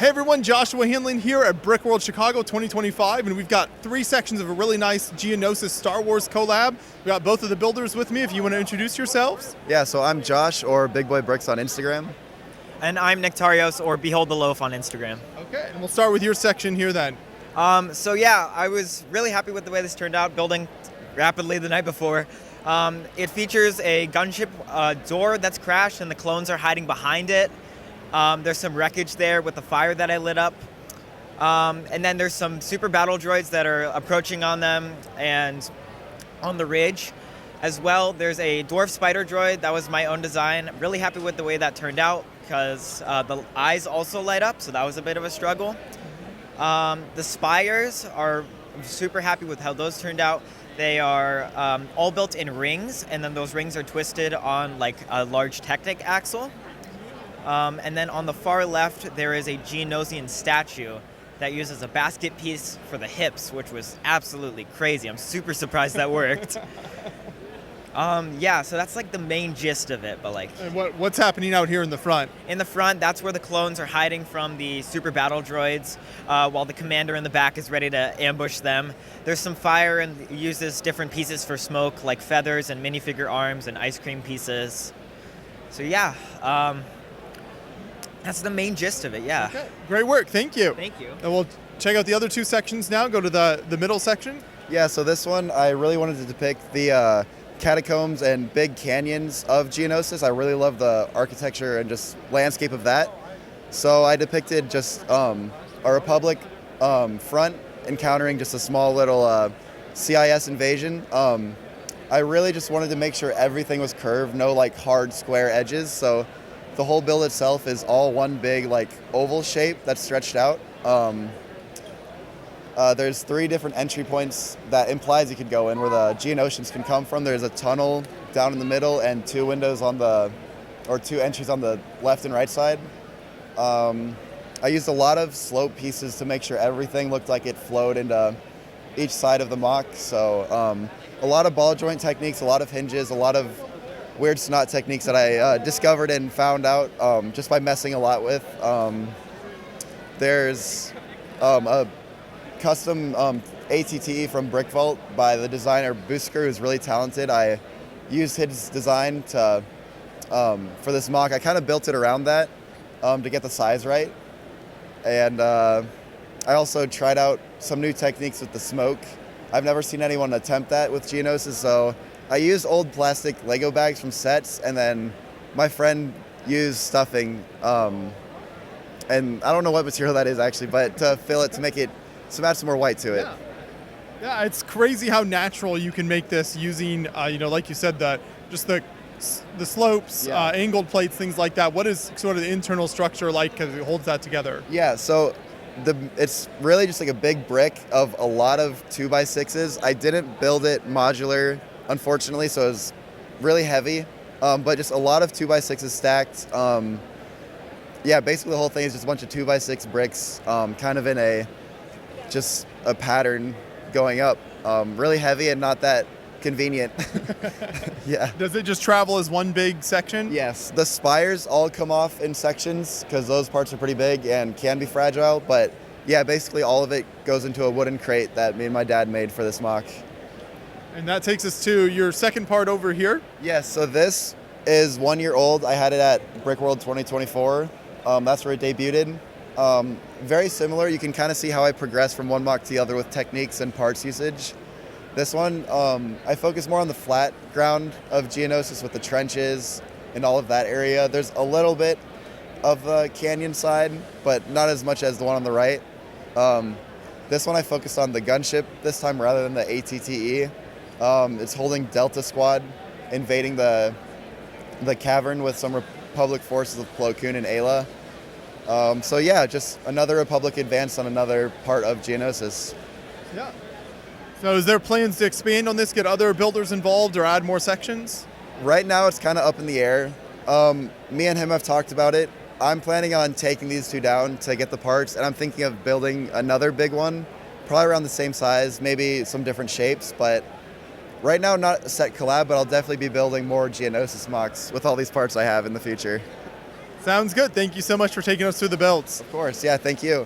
Hey everyone, Joshua Hanlon here at Brickworld Chicago 2025, and we've got 3 sections of a really nice Geonosis Star Wars collab. We got both of the builders with me. If you want to introduce yourselves. Yeah, so I'm Josh, or BigBoiBricks on Instagram. And I'm Nectarios, or Behold the Loaf on Instagram. Okay, and we'll start with your section here then. So yeah, I was really happy with the way this turned out, building rapidly the night before. It features a gunship door that's crashed and the clones are hiding behind it. There's some wreckage there with the fire that I lit up. And then there's some super battle droids that are approaching on them and on the ridge. As well, there's a dwarf spider droid that was my own design. I'm really happy with the way that turned out because the eyes also light up, so that was a bit of a struggle. The spires I'm super happy with how those turned out. They are all built in rings, and then those rings are twisted on like a large Technic axle. And then on the far left, there is a Geonosian statue that uses a basket piece for the hips, which was absolutely crazy. I'm super surprised that worked. Yeah, so that's like the main gist of it. But like, And what's happening out here in the front? in the front, that's where the clones are hiding from the super battle droids, while the commander in the back is ready to ambush them. There's some fire and uses different pieces for smoke, like feathers and minifigure arms and ice cream pieces. So yeah, that's the main gist of it, yeah. Okay, great work, thank you. Thank you. And we'll check out the other 2 sections now, go to the middle section. Yeah, so this one, I really wanted to depict the catacombs and big canyons of Geonosis. I really love the architecture and just landscape of that. So I depicted just a Republic front encountering just a small little CIS invasion. I really just wanted to make sure everything was curved, no like hard square edges. So the whole build itself is all one big like oval shape that's stretched out. There's 3 different entry points that implies you could go in where the Geonosians can come from. There's a tunnel down in the middle and 2 windows or 2 entries on the left and right side. I used a lot of slope pieces to make sure everything looked like it flowed into each side of the mock. So a lot of ball joint techniques, a lot of hinges, a lot of weird snot techniques that I discovered and found out just by messing a lot with. There's a custom ATT from Brickvault by the designer Busker, who's really talented. I used his design to for this mock. I kind of built it around that to get the size right. And I also tried out some new techniques with the smoke. I've never seen anyone attempt that with Geonosis, so I used old plastic Lego bags from sets, and then my friend used stuffing, and I don't know what material that is actually, but to fill it to add some more white to it. Yeah, it's crazy how natural you can make this using, like you said, the slopes, Yeah. angled plates, things like that. What is sort of the internal structure like because it holds that together? Yeah, so it's really just like a big brick of a lot of 2x6s. I didn't build it modular, unfortunately, so it was really heavy, but just a lot of 2x6s stacked. Yeah, basically the whole thing is just a bunch of 2x6 bricks, kind of in just a pattern going up. Really heavy and not that convenient. Yeah. Does it just travel as one big section? Yes, the spires all come off in sections because those parts are pretty big and can be fragile, but yeah, basically all of it goes into a wooden crate that me and my dad made for this mock. And that takes us to your second part over here. Yes, so this is 1 year old. I had it at Brickworld 2024. That's where it debuted. Very similar. You can kind of see how I progressed from one mock to the other with techniques and parts usage. This one, I focus more on the flat ground of Geonosis with the trenches and all of that area. There's a little bit of the canyon side, but not as much as the one on the right. This one I focused on the gunship this time rather than the ATTE. It's holding Delta Squad, invading the cavern with some Republic forces of Plo Koon and Ayla. So yeah, just another Republic advance on another part of Geonosis. Yeah. So is there plans to expand on this, get other builders involved, or add more sections? Right now it's kind of up in the air. Me and him have talked about it. I'm planning on taking these 2 down to get the parts, and I'm thinking of building another big one, probably around the same size, maybe some different shapes, but right now not a set collab, but I'll definitely be building more Geonosis mocks with all these parts I have in the future. Sounds good. Thank you so much for taking us through the builds. Of course, yeah, thank you.